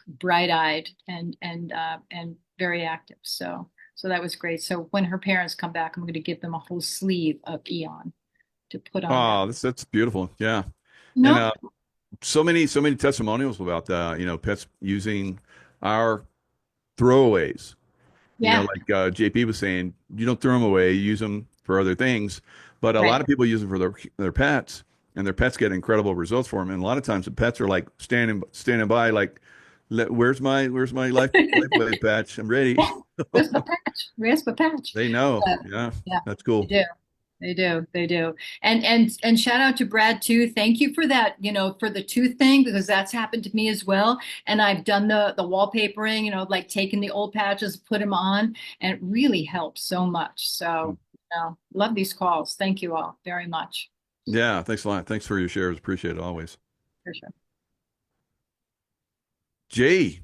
bright-eyed and very active. So that was great. So when her parents come back, I'm going to give them a whole sleeve of Eon to put on their. Oh, that's beautiful. Yeah. And No, so many testimonials about pets using our throwaways. yeah, Like JP was saying, you don't throw them away, you use them for other things. But a right. lot of people use them for their pets, and their pets get incredible results for them. And a lot of times the pets are like standing by, like, where's my lifeway patch? I'm ready. Where's my patch? Where's my patch? They know. Uh, Yeah, yeah, that's they cool. do. They do. They do. And shout out to Brad too. Thank you for that, for the tooth thing, because that's happened to me as well. And I've done the wallpapering, like taking the old patches, put them on, and it really helps so much. So, love these calls. Thank you all very much. Yeah, thanks a lot. Thanks for your shares. Appreciate it always. For sure. Jay,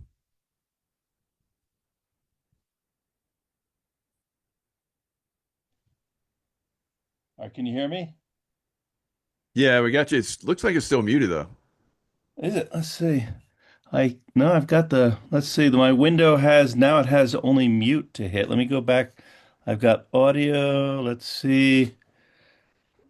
Can you hear me? yeah, we got you. It looks like it's still muted though. Is it? Let's see. No, I've got let's see, my window now it has only mute to hit. Let me go back. I've got audio. Let's see.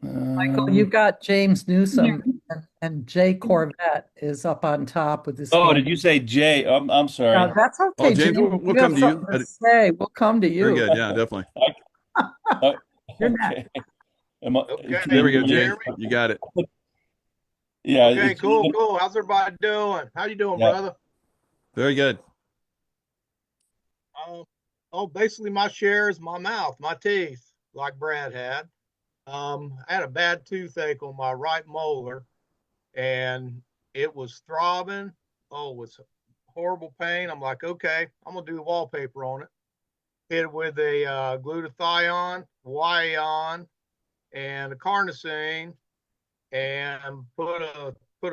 Michael, Um, you've got James Yeah. Newsom and Jay Corvette is up on top with his oh, hand. did you say Jay? I'm No, sorry. that's Oh, okay, James, James. we'll You have come to something you. to say. We'll come to Very you. good. Yeah, definitely. Uh, You're next. okay. Am I, Okay, can There we go, can you Jay. hear me? You got it. yeah, Okay, cool, cool. How's everybody doing? How you doing, yeah. brother? Very good. Um, oh, basically my share is my mouth, my teeth, like Brad had. I had a bad toothache on my right molar, and it was throbbing. Oh, it was horrible pain. I'm like, okay, I'm gonna do the wallpaper on it. Hit it with a glutathione, Wyon, and a carnosine, and put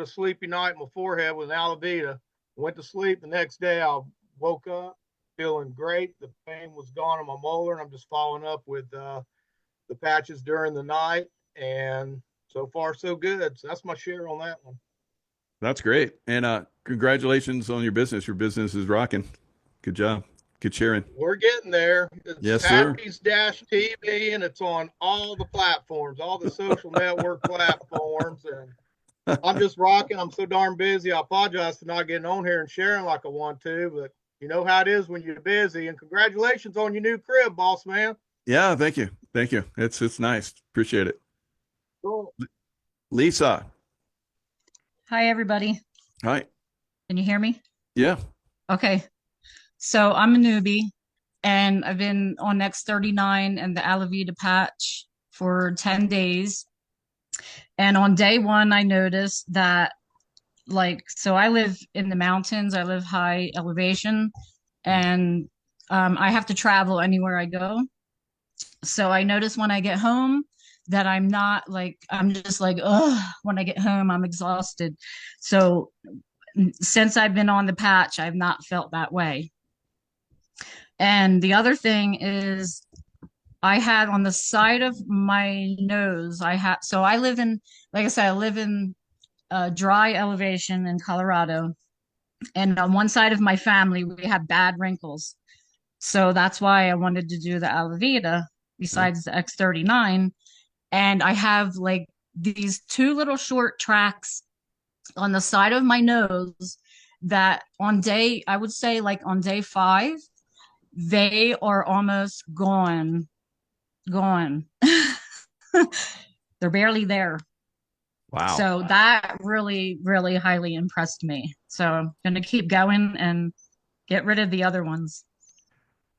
a sleepy night in my forehead with an Alavita. Went to sleep. The next day, I woke up feeling great. The pain was gone on my molar, and I'm just following up with the patches during the night. And so far, so good. So that's my share on that one. That's great. And congratulations on your business. Your business is rocking. Good job. Good sharing. We're getting there. It's Yes, sir. Happy's Dash TV, and it's on all the platforms, all the social network platforms. And I'm just rocking. I'm so darn busy. I apologize for not getting on here and sharing like I want to, but you know how it is when you're busy. And congratulations on your new crib, boss man. Yeah, thank you. Thank you. It's nice. Appreciate it. Cool. Lisa. Hi, everybody. Hi. Can you hear me? Yeah. Okay. So I'm a newbie and I've been on X39 and the Alavita patch for 10 days. And on day one, I noticed that, so I live in the mountains, I live high elevation, and I have to travel anywhere I go. So I notice when I get home that I'm not like, I'm just like, ugh, when I get home, I'm exhausted. So since I've been on the patch, I've not felt that way. And the other thing is, I had on the side of my nose, so I live in, like I said, I live in a dry elevation in Colorado. And on one side of my family, we have bad wrinkles. So that's why I wanted to do the Alavita Yeah. besides the X39. And I have like these two little short tracks on the side of my nose that I would say like on day 5, they are almost gone. They're barely there. Wow. So that really, really highly impressed me. So I'm going to keep going and get rid of the other ones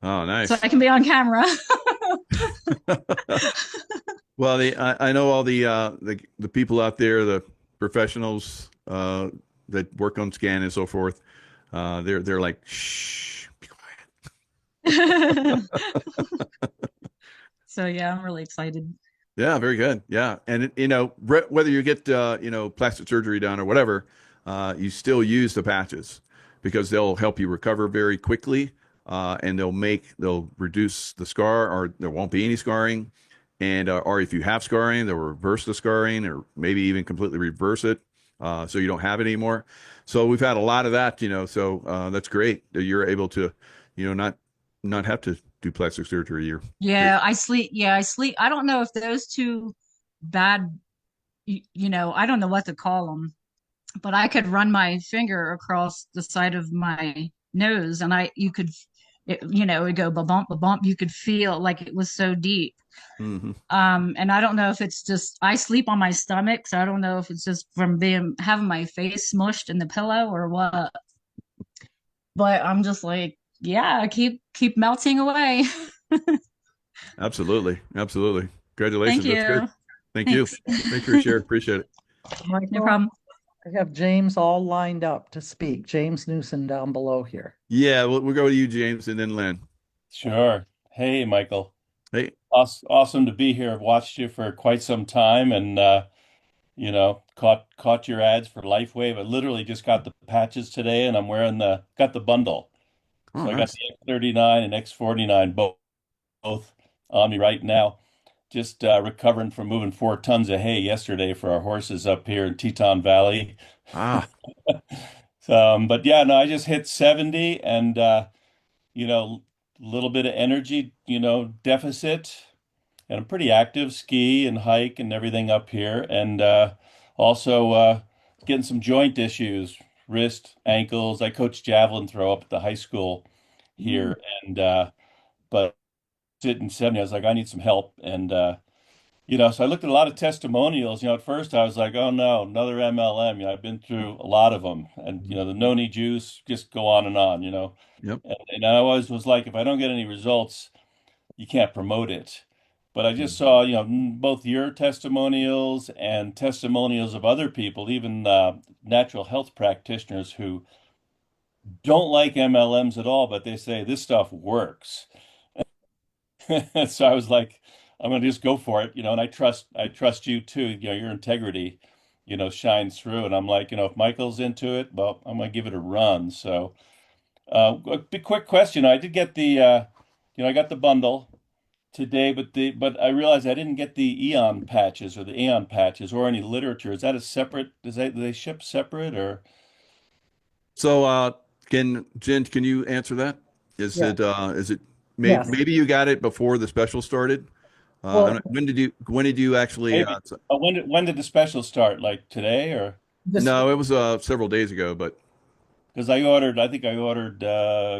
Oh, so nice. I can be on camera. Well, I know all the people out there, the professionals that work on scan and so forth. They're like, shh, be So yeah, I'm really excited. Yeah, very good. Yeah, and whether you get plastic surgery done or whatever, you still use the patches because they'll help you recover very quickly, and they'll reduce the scar, or there won't be any scarring, and or if you have scarring, they'll reverse the scarring, or maybe even completely reverse it. so you don't have it anymore. So we've had a lot of that, so that's great that you're able to, not have to do plastic surgery. Yeah, I sleep. Yeah, I sleep. I don't know if those two bad, I don't know what to call them, but I could run my finger across the side of my nose and you could, it would go ba bump. You could feel like it was so deep. Hmm. And I don't know if it's just, I sleep on my stomach. So I don't know if it's just from having my face smushed in the pillow or what, but I'm just like, yeah, keep melting away. Absolutely. Absolutely. Thank Congratulations. That's good. you. Thank you. Thanks. Thanks for your share. Appreciate it. No Michael, problem. I have James all lined up to speak. James Newsom down below here. Yeah, we'll go to you, James, and then Lynn. Sure. Hey, Michael. Hey. Awesome to be here. I've watched you for quite some time and caught your ads for LifeWave. I literally just got the patches today and I'm wearing got the bundle. Oh, So I got nice. the X39 and X49 both on me right now. Just recovering from moving 4 tons of hay yesterday for our horses up here in Teton Valley. Ah, But yeah, no, I just hit 70 and you know, a little bit of energy, deficit. And I'm pretty active, ski and hike and everything up here. And also getting some joint issues, wrist, ankles. I coach javelin throw up at the high school here. And but sitting 70, I was like, I need some help. And so I looked at a lot of testimonials. At first I was like, oh no, another MLM. I've been through a lot of them, and the noni juice, just go on and on. yep. And I always was like, if I don't get any results, you can't promote it. But I just saw, both your testimonials and testimonials of other people, even natural health practitioners who don't like MLMs at all, but they say this stuff works. So I was like, I'm gonna just go for it, and I trust you too. Your integrity, shines through. And I'm like, if Michael's into it, well, I'm gonna give it a run. So, a big quick question. I did get I got the bundle today, but I realized I didn't get the Eon patches or the Aeon patches or any literature. Is that a separate? Do they ship separate or? So, Jen, can you answer that? Is Yeah. it Yes. maybe you got it before the special started? Well, When did you actually, Maybe. When did the special start? Like today or? this, no, it was several days ago, but Because I think I ordered,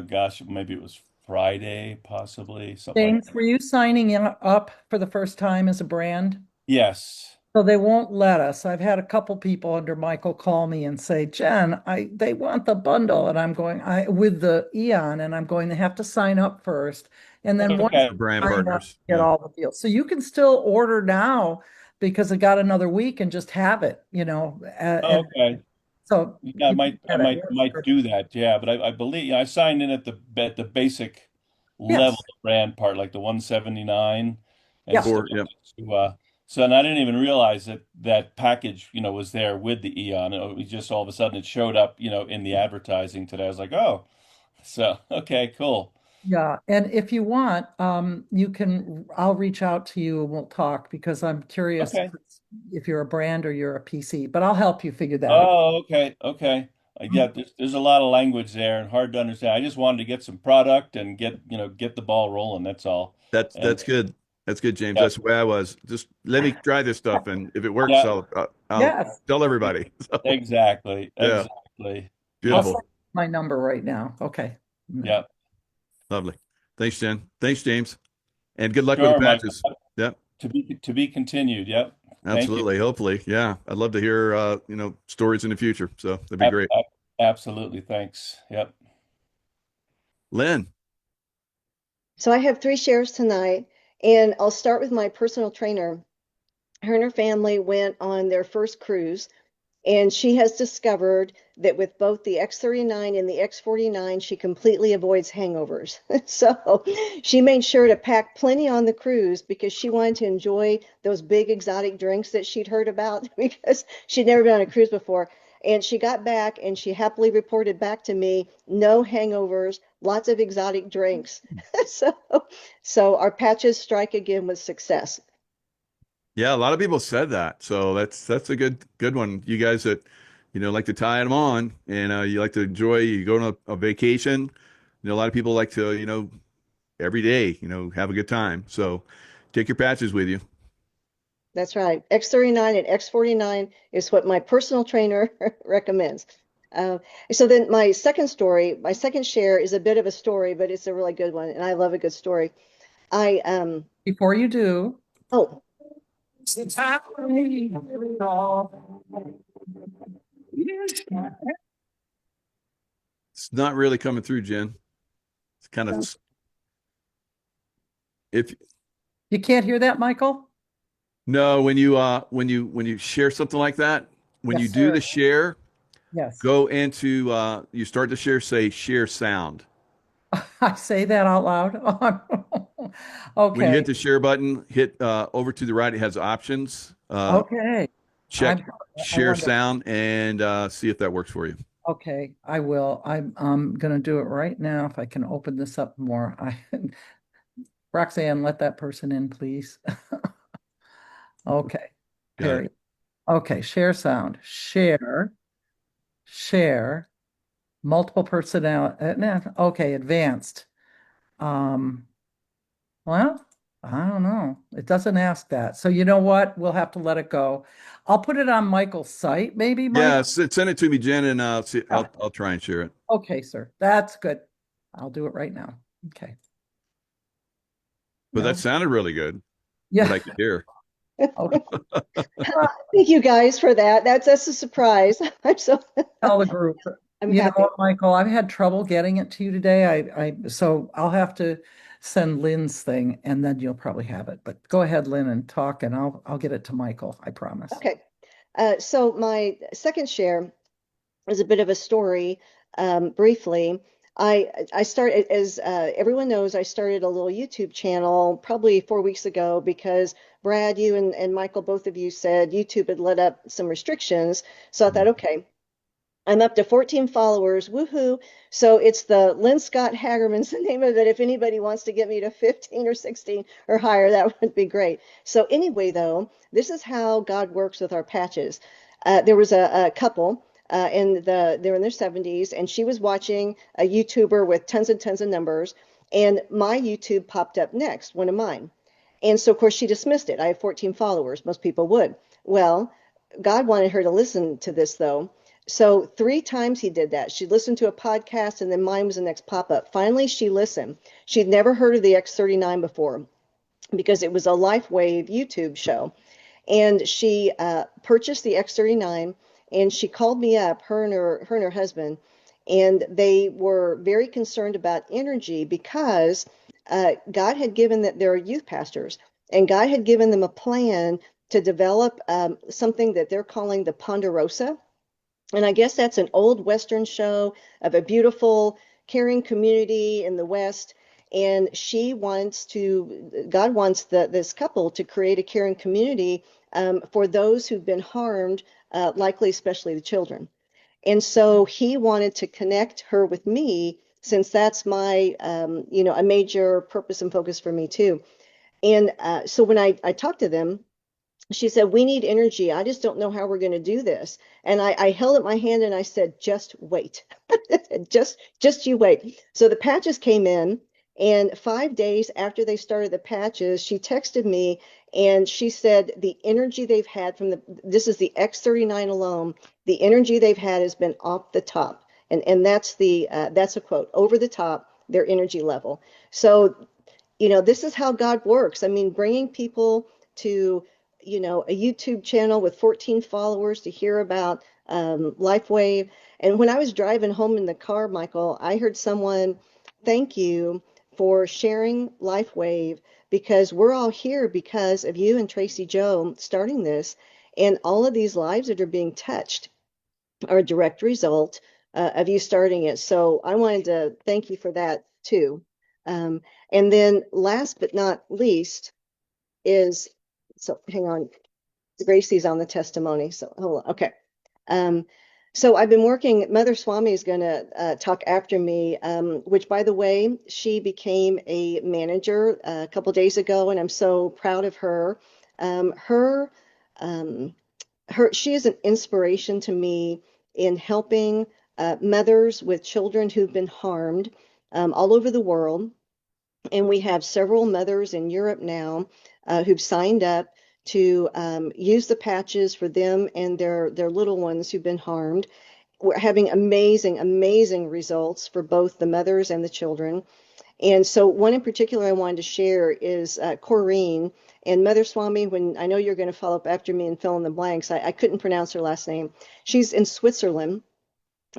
gosh, maybe it was Friday, possibly something like James, that. were you signing up for the first time as a brand? Yes. So they won't let us. I've had a couple people under Michael call me and say, Jen, they want the bundle. And I'm going, with the Eon, and I'm going to have to sign up first. And then once Okay. the brand you sign up, partners. get Yeah. all the deals. So you can still order now because it got another week and just have it, and Okay. so Yeah, I you might, can I get might, it. might do that. Yeah, but I believe I signed in at the basic level Yes. of brand part, like the 179 and Yeah. stuff. Yeah. And I didn't even realize that package, was there with the Eon. It was just all of a sudden it showed up, in the advertising today. I was like, oh, so okay, cool. Yeah, and if you want, I'll reach out to you and we'll talk because I'm curious Okay. if you're a brand or you're a PC, but I'll help you figure that out. Oh, okay, okay. Yeah, there's a lot of language there and hard to understand. I just wanted to get some product and get the ball rolling. That's all. That's And good. That's good, James. yeah, That's where I was. Just let me try this stuff, and if it works, yeah, I'll Yes, tell everybody. So, exactly, yeah, exactly. I'll Yep, send beautiful, my number right now. Okay. yep. lovely. Thanks, Jen. Thanks, James, and good luck with the Sure, Mike. patches. Yeah, To be continued. Yep. Thank you. absolutely. Hopefully, yeah. I'd love to hear stories in the future. So that'd be Ab great. ab Absolutely. Thanks. Yep. Lynn. So I have 3 shares tonight, and I'll start with my personal trainer. Her and her family went on their first cruise, and she has discovered that with both the X39 and the X49, she completely avoids hangovers. So she made sure to pack plenty on the cruise because she wanted to enjoy those big exotic drinks that she'd heard about because she'd never been on a cruise before. And she got back and she happily reported back to me, no hangovers, lots of exotic drinks. So, so our patches strike again with success. Yeah, a lot of people said that. So that's a good one. You guys that like to tie them on, and you like to enjoy. You go on a vacation. A lot of people like to, every day, have a good time. So take your patches with you. That's right. X39 and X49 is what my personal trainer recommends. Uh, so then my second share is a bit of a story, but it's a really good one, and I love a good story. I Before you do, oh, It's not really coming through, Jen. It's kind of if you can't hear that, Michael? no, when you share something like that, when Yes, you do sir. the share, Yes. go into you start to share, say share sound. I say that out loud. When you Okay. hit the share button, hit over to the right, it has options. Okay. Check I share wonder. sound and see if that works for you. Okay, I will. I'm gonna do it right now if I can open this up more. Roxanne, let that person in, please. Okay, Got it. Perry. Okay, share sound. Share, multiple personality. Okay, advanced. Um, well, I don't know. It doesn't ask that. So you know what? We'll have to let it go. I'll put it on Michael's site, maybe, Mike. Yeah, send it to me, Jen, and see. Yeah. I'll try and share it. Okay, sir. That's good. I'll do it right now. Okay. But No. that sounded really good. Yeah. What I could hear. Okay. thank you guys for that. That's a surprise. I'm so Tell the group. I'm You know happy. what, Michael, I've had trouble getting it to you today. So I'll have to send Lynn's thing and then you'll probably have it. But go ahead, Lynn, and talk and I'll get it to Michael. I promise. Okay. So my second share is a bit of a story. Briefly, I started, as everyone knows, I started a little YouTube channel probably 4 weeks ago because Brad, you and Michael, both of you said YouTube had let up some restrictions. So I thought, okay, I'm up to 14 followers. Woohoo. So it's the Lynn Scott Hagerman's the name of it. If anybody wants to get me to 15 or 16 or higher, that would be great. So anyway, though, this is how God works with our patches. There was a couple they're in their 70s, and she was watching a YouTuber with tons and tons of numbers, and my YouTube popped up next, one of mine. And so, of course, she dismissed it. I have 14 followers. Most people would. Well, God wanted her to listen to this, though. So 3 times he did that. She listened to a podcast, and then mine was the next pop-up. Finally, she listened. She'd never heard of the X39 before because it was a LifeWave YouTube show. And she purchased the X39, and she called me up, her husband, and they were very concerned about energy because God had given that they're youth pastors, and God had given them a plan to develop something that they're calling the Ponderosa. And I guess that's an old Western show of a beautiful, caring community in the West. And God wants this couple to create a caring community for those who've been harmed, likely especially the children. And so he wanted to connect her with me, since that's my, a major purpose and focus for me too. And so when I talked to them, she said, we need energy. I just don't know how we're going to do this. And I held up my hand and I said, just wait. just you wait. So the patches came in, and 5 days after they started the patches, she texted me and she said the energy they've had this is the X39 alone, the energy they've had has been off the top. And that's a quote, over the top, their energy level. So, this is how God works. I mean, bringing people to a YouTube channel with 14 followers to hear about LifeWave. And when I was driving home in the car, Michael, I heard someone thank you for sharing LifeWave, because we're all here because of you and Tracy Joe starting this. And all of these lives that are being touched are a direct result of you starting it. So I wanted to thank you for that too. And then last but not least is, so hang on, Gracie's on the testimony. So hold on. Okay. So I've been working, Mother Swami is going to talk after me, which, by the way, she became a manager a couple days ago, and I'm so proud of her. She is an inspiration to me in helping mothers with children who've been harmed all over the world. And we have several mothers in Europe now who've signed up to use the patches for them and their little ones who've been harmed. We're having amazing, amazing results for both the mothers and the children. And so one in particular I wanted to share is Corrine. And Mother Swami, when I know you're going to follow up after me and fill in the blanks, I couldn't pronounce her last name. She's in Switzerland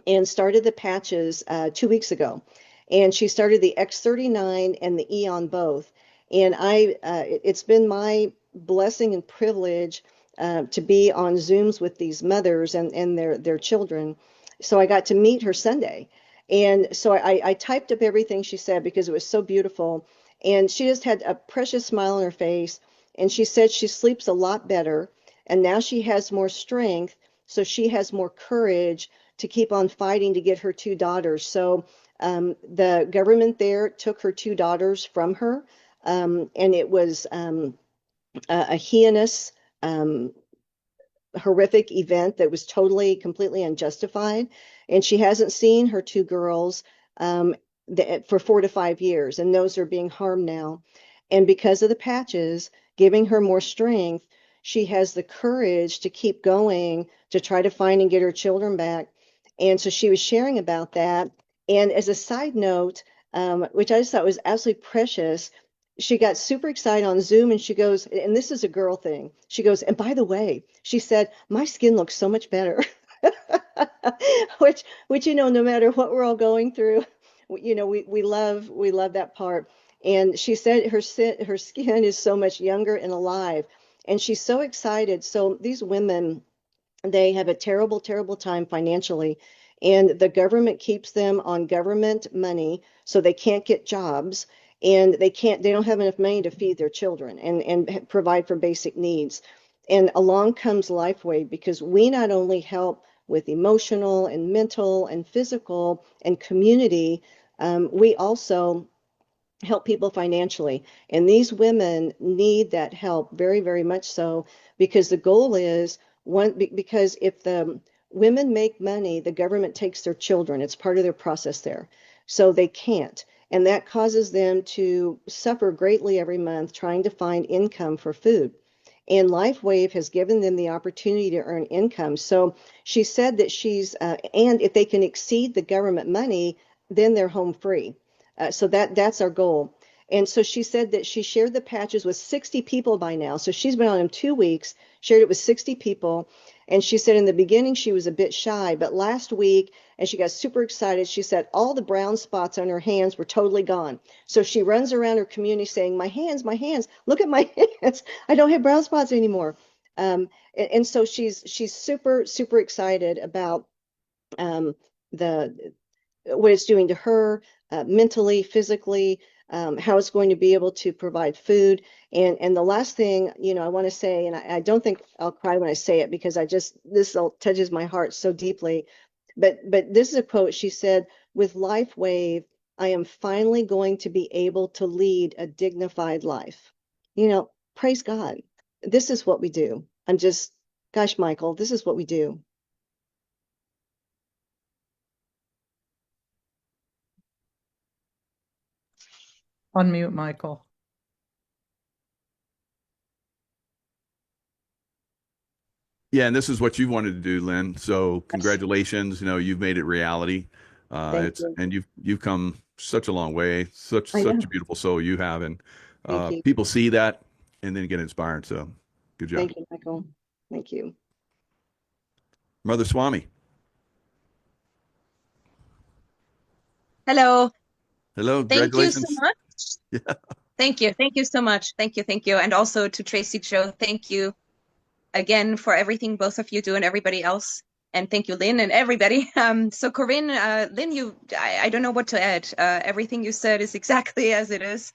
and started the patches 2 weeks ago. And she started the X39 and the Eon both. And it's been my blessing and privilege to be on Zooms with these mothers and their children. So I got to meet her Sunday. And so I typed up everything she said because it was so beautiful. And she just had a precious smile on her face. And she said she sleeps a lot better. And now she has more strength. So she has more courage to keep on fighting to get her 2 daughters. So the government there took her 2 daughters from her. And it was a heinous, horrific event that was totally, completely unjustified. And she hasn't seen her 2 girls for 4 to 5 years, and those are being harmed now. And because of the patches giving her more strength, she has the courage to keep going to try to find and get her children back. And so she was sharing about that. And as a side note, which I just thought was absolutely precious, she got super excited on Zoom and she goes, and this is a girl thing. She goes, and by the way, she said, my skin looks so much better. which, no matter what we're all going through, we love that part. And she said her skin is so much younger and alive. And she's so excited. So these women, they have a terrible, terrible time financially. And the government keeps them on government money, so they can't get jobs. And they don't have enough money to feed their children and provide for basic needs. And along comes LifeWave, because we not only help with emotional and mental and physical and community, we also help people financially. And these women need that help very, very much so, because the goal is because if the women make money, the government takes their children. It's part of their process there. So they can't. And that causes them to suffer greatly every month trying to find income for food. And LifeWave has given them the opportunity to earn income. So she said that and if they can exceed the government money, then they're home free. So that's our goal. And so she said that she shared the patches with 60 people by now. So she's been on them 2 weeks, shared it with 60 people. And she said in the beginning she was a bit shy, but last week, and she got super excited, she said all the brown spots on her hands were totally gone. So she runs around her community saying, my hands, look at my hands. I don't have brown spots anymore. And so she's super, super excited about what it's doing to her mentally, physically, how it's going to be able to provide food. And the last thing, I want to say, and I don't think I'll cry when I say it, because this touches my heart so deeply. But this is a quote. She said, with LifeWave, I am finally going to be able to lead a dignified life. Praise God. This is what we do. Gosh, Michael, this is what we do. Unmute, Michael. Yeah, and this is what you wanted to do, Lynn. So congratulations. You've made it reality. Thank you. And you've come such a long way. Such I know. a beautiful soul you have, and Thank you. people see that and then get inspired. So good job. Thank you, Michael. Thank you. Mother Swami. Hello. Hello. Thank you so Congratulations. much. Yeah. Thank you. Thank you so much. Thank you. Thank you. And also to Tracy Joe, thank you again for everything both of you do and everybody else. And thank you, Lynn, and everybody. So Corinne, Lynn, I don't know what to add. Everything you said is exactly as it is.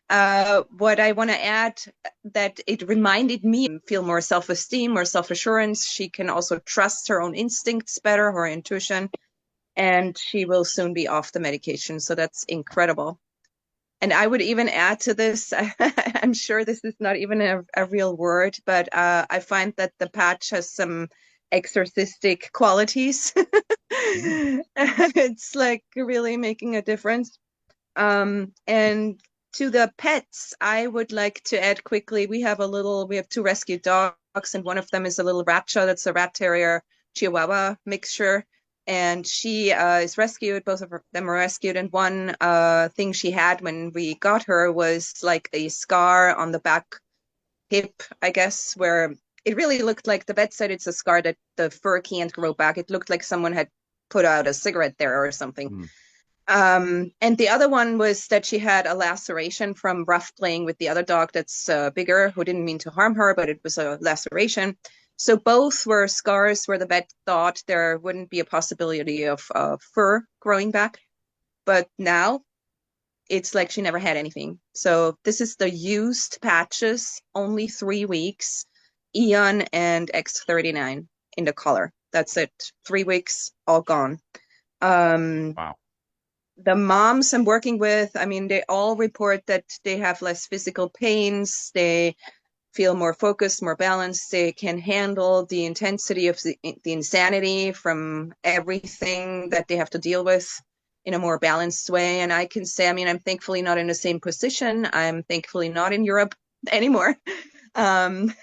What I want to add, that it reminded me feel more self-esteem, more self-assurance. She can also trust her own instincts better, her intuition, and she will soon be off the medication. So that's incredible. And I would even add to this, I'm sure this is not even a real word, but I find that the patch has some exorcistic qualities. It's like really making a difference. And to the pets, I would like to add quickly, we have two rescue dogs, and one of them is a little Ratcha, that's a rat terrier Chihuahua mixture. And she is rescued, both of them are rescued. And one thing she had when we got her was like a scar on the back hip, I guess, where it really looked like, the vet said it's a scar that the fur can't grow back. It looked like someone had put out a cigarette there or something. And the other one was that she had a laceration from rough playing with the other dog that's bigger, who didn't mean to harm her, but it was a laceration. So both were scars where the vet thought there wouldn't be a possibility of fur growing back. But now it's like she never had anything. So this is the used patches, only 3 weeks, Eon and X39 in the color. That's it. 3 weeks, all gone. Wow. The moms I'm working with, I mean, they all report that they have less physical pains. They feel more focused, more balanced. They can handle the intensity of the insanity from everything that they have to deal with in a more balanced way. And I can say, I mean, I'm thankfully not in the same position. I'm thankfully not in Europe anymore. Thank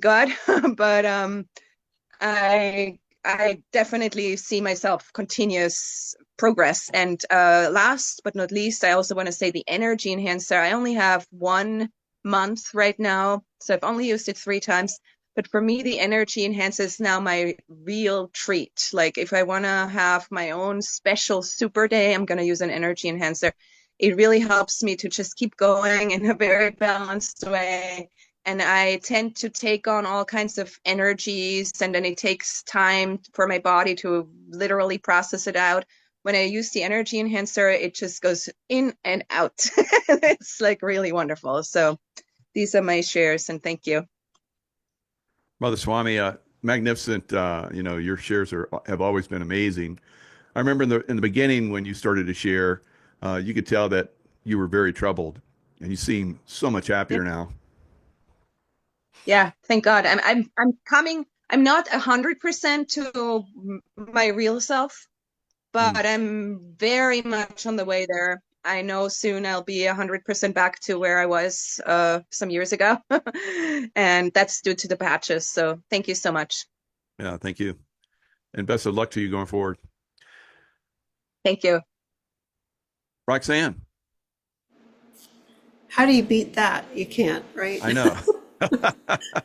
God. But I definitely see myself continuous progress. And last but not least, I also want to say the energy enhancer. I only have 1 month right now, so I've only used it 3 times. But for me, the energy enhancer is now my real treat. Like if I want to have my own special super day, I'm going to use an energy enhancer. It really helps me to just keep going in a very balanced way. And I tend to take on all kinds of energies, and then it takes time for my body to literally process it out. When I use the energy enhancer, it just goes in and out. It's like really wonderful. So these are my shares, and thank you. Mother Swami, magnificent. Your shares have always been amazing. I remember in the beginning when you started to share, you could tell that you were very troubled, and you seem so much happier now. Yeah, thank God. I'm coming. I'm not 100% to my real self, but I'm very much on the way there. I know soon I'll be 100% back to where I was some years ago, and that's due to the patches. So thank you so much. Yeah, thank you, and best of luck to you going forward. Thank you. Roxanne. How do you beat that? You can't, right? I know.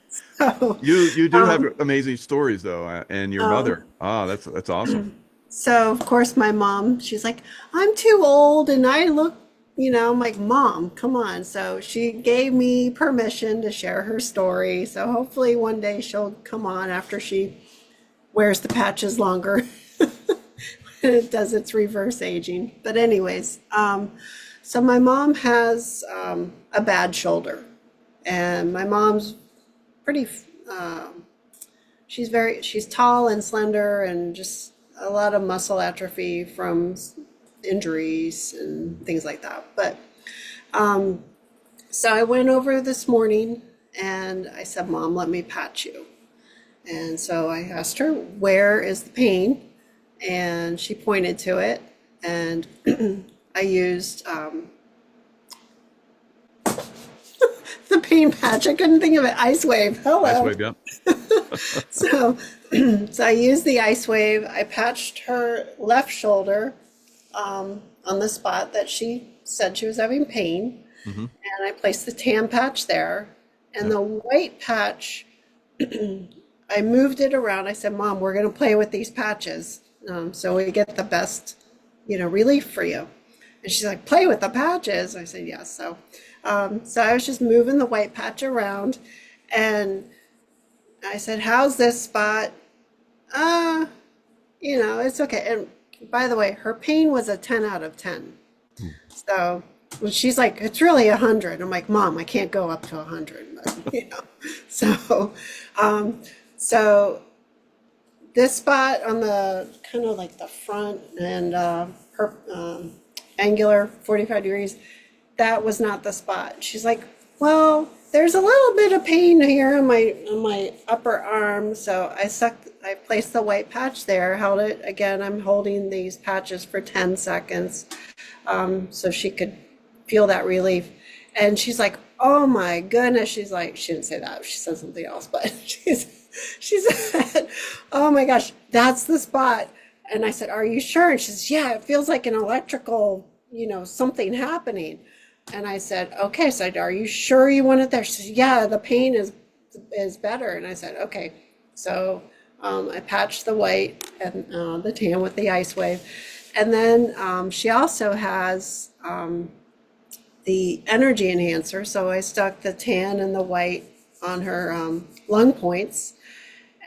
So, You do have amazing stories though, and your mother. That's awesome. so of course my mom, she's like, I'm too old and I look, I'm like, Mom, come on. So she gave me permission to share her story. So hopefully one day she'll come on after she wears the patches longer. It does its reverse aging. But anyways, so my mom has a bad shoulder, and my mom's pretty, she's tall and slender and just a lot of muscle atrophy from injuries and things like that. But so I went over this morning and I said, Mom, let me patch you. And so I asked her, where is the pain? And she pointed to it, and I used the pain patch. I couldn't think of it. Ice Wave. Hello. Ice Wave, yeah. So I used the Ice Wave. I patched her left shoulder on the spot that she said she was having pain. Mm-hmm. And I placed the tan patch there. And the white patch, I moved it around. I said, Mom, we're going to play with these patches so we get the best, relief for you. And she's like, play with the patches. I said, yes. So I was just moving the white patch around, and I said, how's this spot? It's okay. And by the way, her pain was a 10 out of 10. So she's like, it's really 100. I'm like, Mom, I can't go up to 100. But, so this spot on the kind of like the front and angular 45 degrees, that was not the spot. She's like, well, there's a little bit of pain here on my upper arm, so I placed the white patch there, held it. Again, I'm holding these patches for 10 seconds, so she could feel that relief. And she's like, "Oh my goodness." She's like, she didn't say that. She said something else, but she said, "Oh my gosh, that's the spot." And I said, "Are you sure?" And she says, "Yeah, it feels like an electrical, something happening." And I said, "Okay." So I said, "Are you sure you want it there?" She says, "Yeah, the pain is better." And I said, "Okay." So I patched the white and the tan with the ice wave. And then she also has the energy enhancer. So I stuck the tan and the white on her lung points.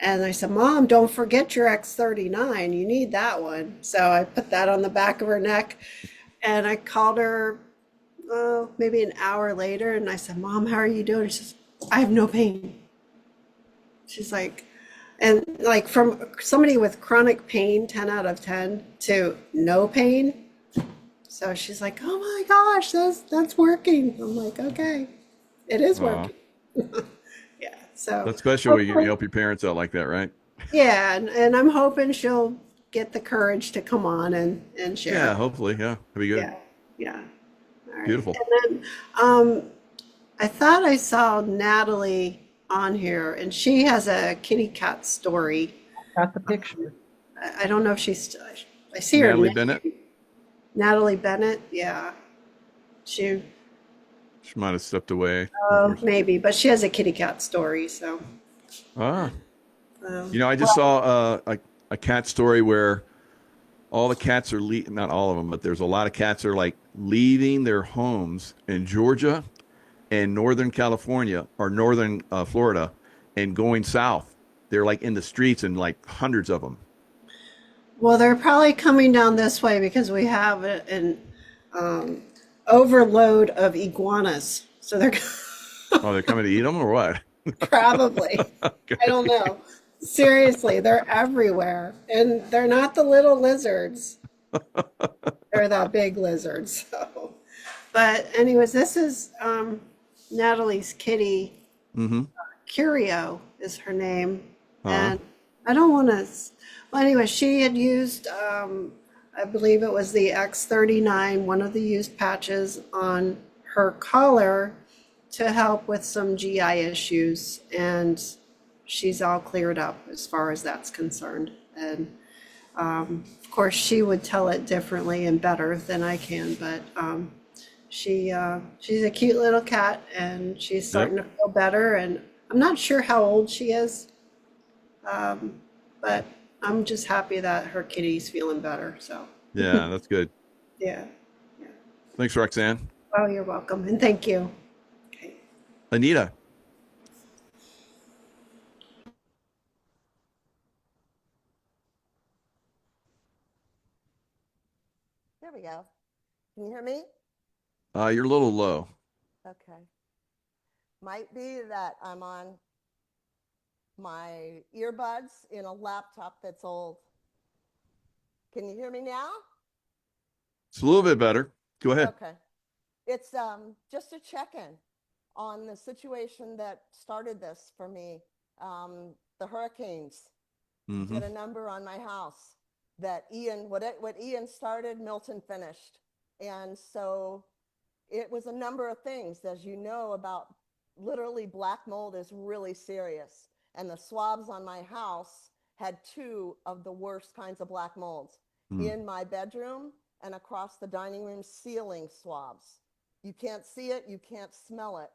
And I said, "Mom, don't forget your X39. You need that one." So I put that on the back of her neck. And I called her maybe an hour later. And I said, "Mom, how are you doing?" She says, "I have no pain." She's like, and like from somebody with chronic pain, 10 out of 10, to no pain. So she's like, "Oh my gosh, that's working." I'm like, "Okay, it is Wow. working." Yeah. So That's special when you can help your parents out like that, right? yeah, and I'm hoping she'll get the courage to come on and share. Yeah, hopefully. Yeah, that'd be good. Yeah. Yeah. All right. Beautiful. And then I thought I saw Natalie on here, and she has a kitty cat story. Got the picture. I don't know if I see her Natalie name. Bennett. Natalie Bennett. Yeah. She She might have stepped away. maybe, but she has a kitty cat story. So Ah, I just saw a cat story where all the cats are not all of them, but there's a lot of cats that are like leaving their homes in Georgia and Northern California or Northern Florida and going south. They're like in the streets and like hundreds of them. well, they're probably coming down this way because we have an overload of iguanas. So they're Oh, they're coming to eat them or what? probably. Okay. I don't know. Seriously, they're everywhere. And they're not the little lizards. They're the big lizards. So. But anyways, this is Natalie's kitty. Mm-hmm. Curio is her name. Uh-huh. And I don't want to, well, anyway, she had used, I believe it was the X39, one of the used patches on her collar to help with some GI issues. And she's all cleared up as far as that's concerned. And of course, she would tell it differently and better than I can, but she's a cute little cat and she's starting to feel better. And I'm not sure how old she is, but I'm just happy that her kitty's feeling better. So Yeah, that's good. yeah. Thanks, Roxanne. Oh, you're welcome. And thank you. Okay. Anita. There we go. Can you hear me? You're a little low. Okay. Might be that I'm on my earbuds in a laptop that's old. Can you hear me now? It's a little bit better. Go ahead. Okay. It's just a check-in on the situation that started this for me. The hurricanes Mm-hmm. did a number on my house that what Ian started, Milton finished. And so it was a number of things, as you know, about literally black mold is really serious. And the swabs on my house had 2 of the worst kinds of black molds in my bedroom and across the dining room ceiling swabs. You can't see it, you can't smell it,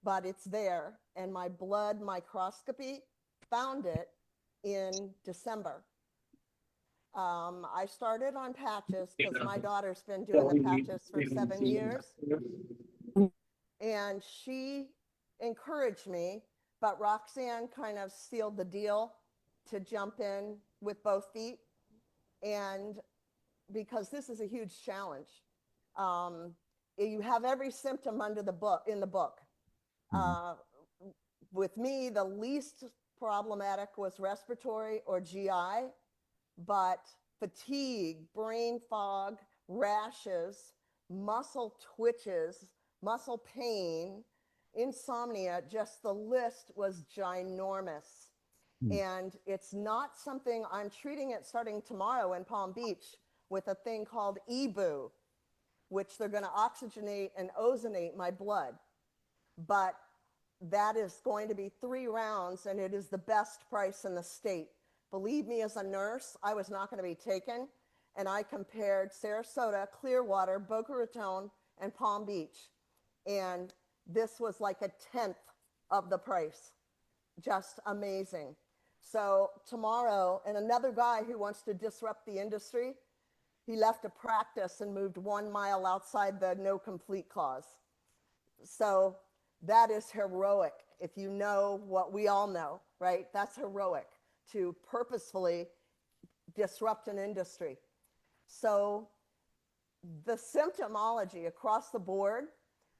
but it's there. And my blood microscopy found it in December. I started on patches because my daughter's been doing the patches for 7 years. And she encouraged me, but Roxanne kind of sealed the deal to jump in with both feet. And because this is a huge challenge. You have every symptom in the book. With me, the least problematic was respiratory or GI, but fatigue, brain fog, rashes, muscle twitches, muscle pain, insomnia, just the list was ginormous. And it's not something I'm treating it starting tomorrow in Palm Beach with a thing called EBOO, which they're going to oxygenate and ozonate my blood. But that is going to be 3 rounds, and it is the best price in the state. Believe me, as a nurse, I was not going to be taken. And I compared Sarasota, Clearwater, Boca Raton, and Palm Beach. And this was like a 10th of the price. Just amazing. So tomorrow, and another guy who wants to disrupt the industry, he left a practice and moved 1 mile outside the no complete clause. So that is heroic. If you know what we all know, right? That's heroic, to purposefully disrupt an industry. So the symptomology across the board,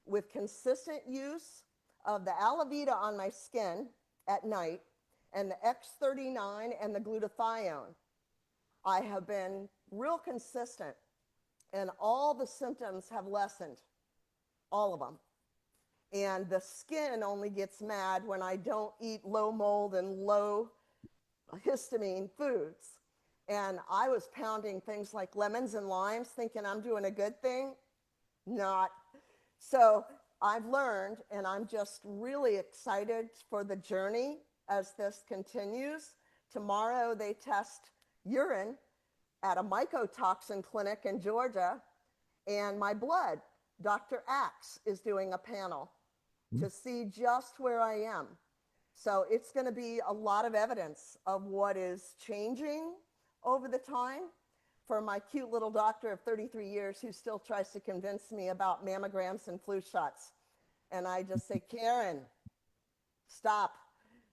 with consistent use of the Alavita on my skin at night and the X39 and the glutathione, I have been real consistent, and all the symptoms have lessened, all of them. And the skin only gets mad when I don't eat low mold and low histamine foods. And I was pounding things like lemons and limes thinking I'm doing a good thing. Not. So I've learned, and I'm just really excited for the journey as this continues. Tomorrow they test urine at a mycotoxin clinic in Georgia, and my blood. Dr. Axe is doing a panel to see just where I am. So it's going to be a lot of evidence of what is changing over the time for my cute little doctor of 33 years who still tries to convince me about mammograms and flu shots. And I just say, Karen, stop.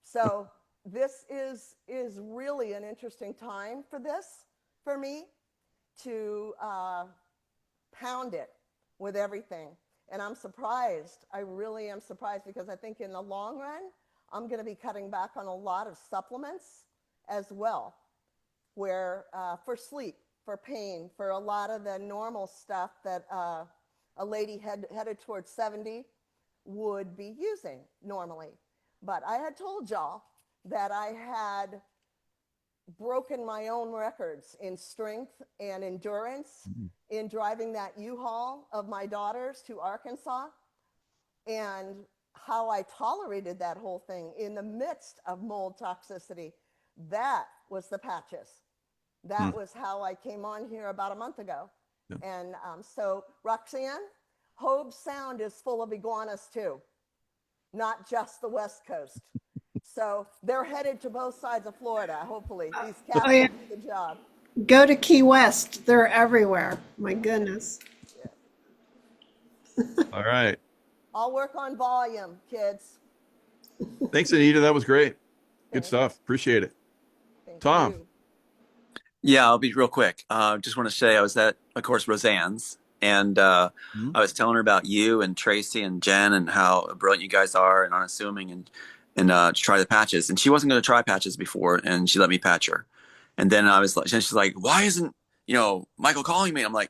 So this is really an interesting time for this, for me, to pound it with everything. And I'm surprised. I really am surprised, because I think in the long run, I'm going to be cutting back on a lot of supplements as well, where for sleep, for pain, for a lot of the normal stuff that a lady headed towards 70 would be using normally. But I had told y'all that I had broken my own records in strength and endurance in driving that U-Haul of my daughters to Arkansas, and how I tolerated that whole thing in the midst of mold toxicity. That was the patches. That was how I came on here about a month ago. Yeah. And so Roxanne, Hobe Sound is full of iguanas too, not just the West Coast. So they're headed to both sides of Florida, hopefully. These cats yeah. will do the job. Go to Key West. They're everywhere. My goodness. All right. I'll work on volume, kids. Thanks, Anita. That was great. Good Thanks. stuff. Appreciate it. Thank Tom. you. Yeah, I'll be real quick. Just want to say I was at, of course, Roseanne's, and I was telling her about you and Tracy and Jen and how brilliant you guys are and unassuming, and to try the patches. And she wasn't going to try patches before, and she let me patch her. And then I was like, and she's like, why isn't Michael calling me? And I'm like,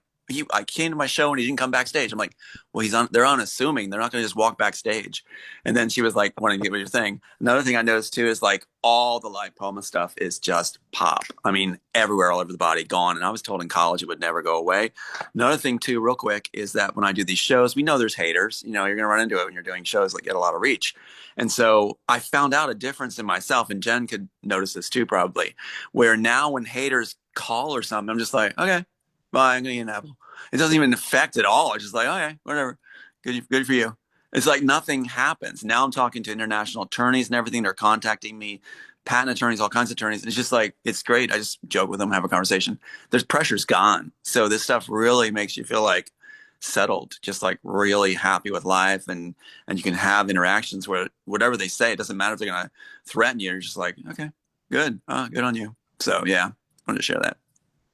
I came to my show and he didn't come backstage. I'm like, well, they're unassuming. They're not going to just walk backstage. And then she was like, wanting to get with your thing. Another thing I noticed too is like all the lipoma stuff is just pop. I mean, everywhere, all over the body, gone. And I was told in college it would never go away. Another thing too, real quick, is that when I do these shows, we know there's haters. You're going to run into it when you're doing shows that get a lot of reach. And so I found out a difference in myself, and Jen could notice this too, probably, where now when haters call or something, I'm just like, okay, bye, I'm going to eat an apple. It doesn't even affect at all. It's just like, okay, whatever. Good for you. It's like nothing happens. Now I'm talking to international attorneys and everything. They're contacting me, patent attorneys, all kinds of attorneys. And it's just like, it's great. I just joke with them, have a conversation. There's pressure's gone. So this stuff really makes you feel like settled, just like really happy with life. And you can have interactions where whatever they say, it doesn't matter if they're going to threaten you. You're just like, okay, good. Good on you. So yeah, I wanted to share that.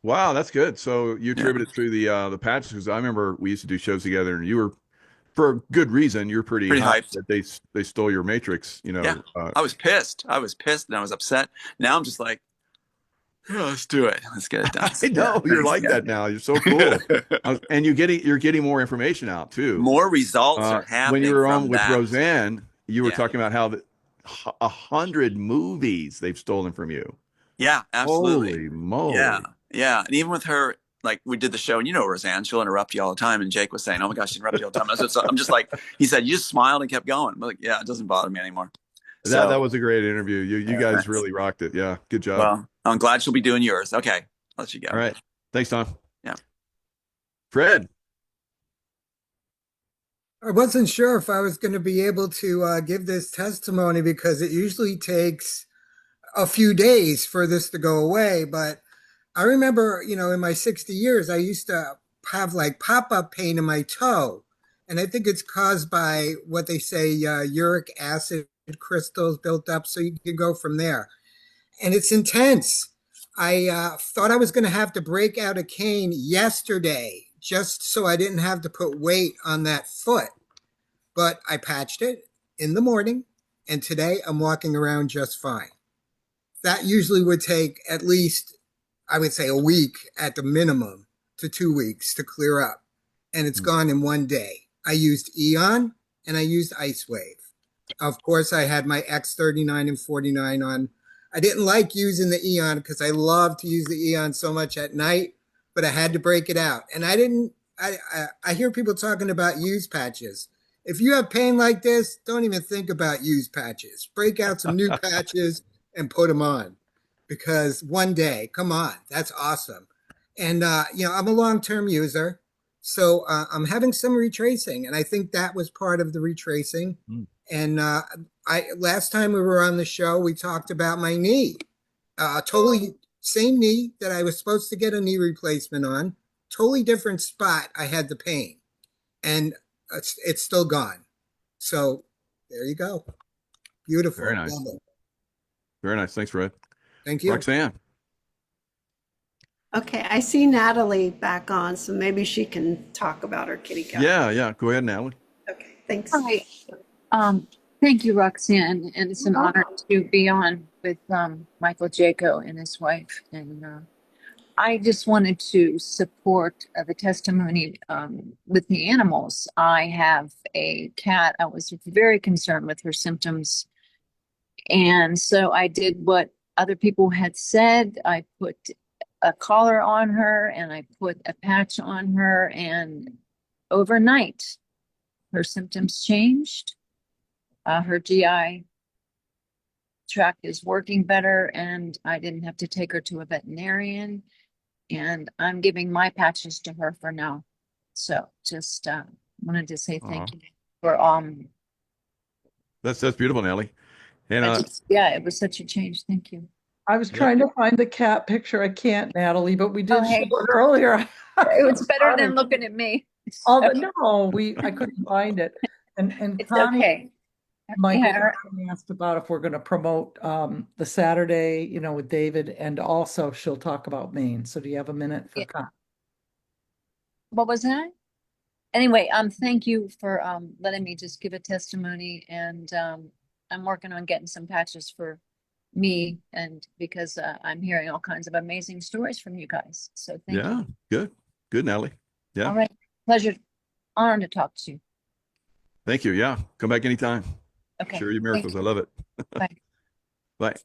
Wow, that's good. So you attribute it through the patches, because I remember we used to do shows together, and you were, for a good reason, you're pretty hyped that they stole your Matrix. Yeah. I was pissed. And I was upset. Now I'm just like, Yeah, let's do it. Let's get it done. I know you're like that now. You're so cool. And you're getting more information out too. More results are When happening you were on from with that. Roseanne, you were Yeah. talking about how 100 movies they've stolen from you. Yeah, absolutely. Holy moly. Yeah, yeah. And even with her, like we did the show, and you know Roseanne, she'll interrupt you all the time. And Jake was saying, "Oh my gosh, she interrupts you all the time." I'm just like, he said, you just smiled and kept going. I'm like, yeah, it doesn't bother me anymore. That was a great interview. You guys thanks. really rocked it. Yeah, good job. Well, I'm glad she'll be doing yours. Okay, I'll let you go. All right. Thanks, Tom. Yeah. Fred. I wasn't sure if I was going to be able to give this testimony because it usually takes a few days for this to go away. But I remember, in my 60 years, I used to have like pop-up pain in my toe. And I think it's caused by what they say, uric acid crystals built up. So you can go from there. And it's intense. I thought I was going to have to break out a cane yesterday just so I didn't have to put weight on that foot. But I patched it in the morning, and today I'm walking around just fine. That usually would take at least, I would say, a week at the minimum to 2 weeks to clear up. And it's gone in one day. I used Eon and I used Ice Wave. Of course, I had my X39 and 49 on. I didn't like using the Eon because I love to use the Eon so much at night, but I had to break it out. And I hear people talking about use patches. If you have pain like this, don't even think about use patches. Break out some new patches and put them on, because one day, come on, that's awesome. And, I'm a long-term user, so I'm having some retracing, and I think that was part of the retracing. And last time we were on the show, we talked about my knee, totally same knee that I was supposed to get a knee replacement on, totally different spot. I had the pain, and it's still gone. So there you go. Beautiful. Very nice. Very nice. Thanks, Fred. Thank you. Roxanne. Okay, I see Natalie back on, so maybe she can talk about her kitty cat. Yeah. Go ahead, Natalie. Okay, thanks. Hi. Thank you, Roxanne, and it's an honor to be on with Michael Jaco and his wife. And I just wanted to support the testimony with the animals. I have a cat. I was very concerned with her symptoms, and so I did what other people had said. I put a collar on her and I put a patch on her, and overnight her symptoms changed. Her GI tract is working better, and I didn't have to take her to a veterinarian, and I'm giving my patches to her for now. So just wanted to say thank you for That's beautiful, Natalie. And it was such a change. Thank you. I was trying to find the cat picture. I can't, Natalie, but we did Oh, hey. show it earlier. It was better than looking at me. I couldn't find it. And It's Connie, okay. Michael Yeah. asked about if we're going to promote the Saturday, with David, and also she'll talk about Maine. So do you have a minute for Connie? What was that? Anyway, thank you for letting me just give a testimony, and I'm working on getting some patches for me, and because I'm hearing all kinds of amazing stories from you guys. So thank you. Good, Natalie. Yeah. All right. Pleasure. Honor to talk to you. Thank you. Yeah. Come back anytime. Okay. Share your miracles. I love it. Bye. Bye.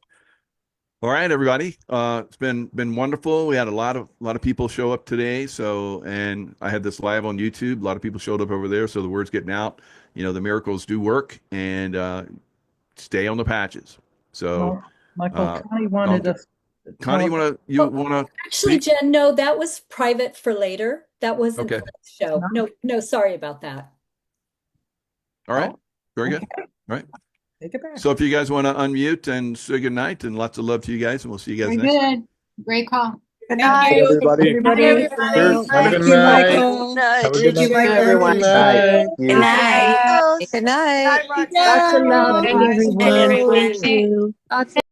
All right, everybody. It's been wonderful. We had a lot of people show up today. So, and I had this live on YouTube. A lot of people showed up over there. So the word's getting out. The miracles do work, and stay on the patches. So, Michael, Connie wanted us. Connie, you want to? Actually, Jen, no, that was private for later. That wasn't Okay. for the show. No, sorry about that. All right. Very good. All right. Take it back. So if you guys want to unmute and say good night, and lots of love to you guys, and we'll see you guys Very next time. good. Great call. Good night. night. Everybody. Everybody. Cheers. Have a good Thank you, night. Michael. Have a good Thank you, night. everyone. Good night. Good night. Good night. Lots of love. Thank you, everyone.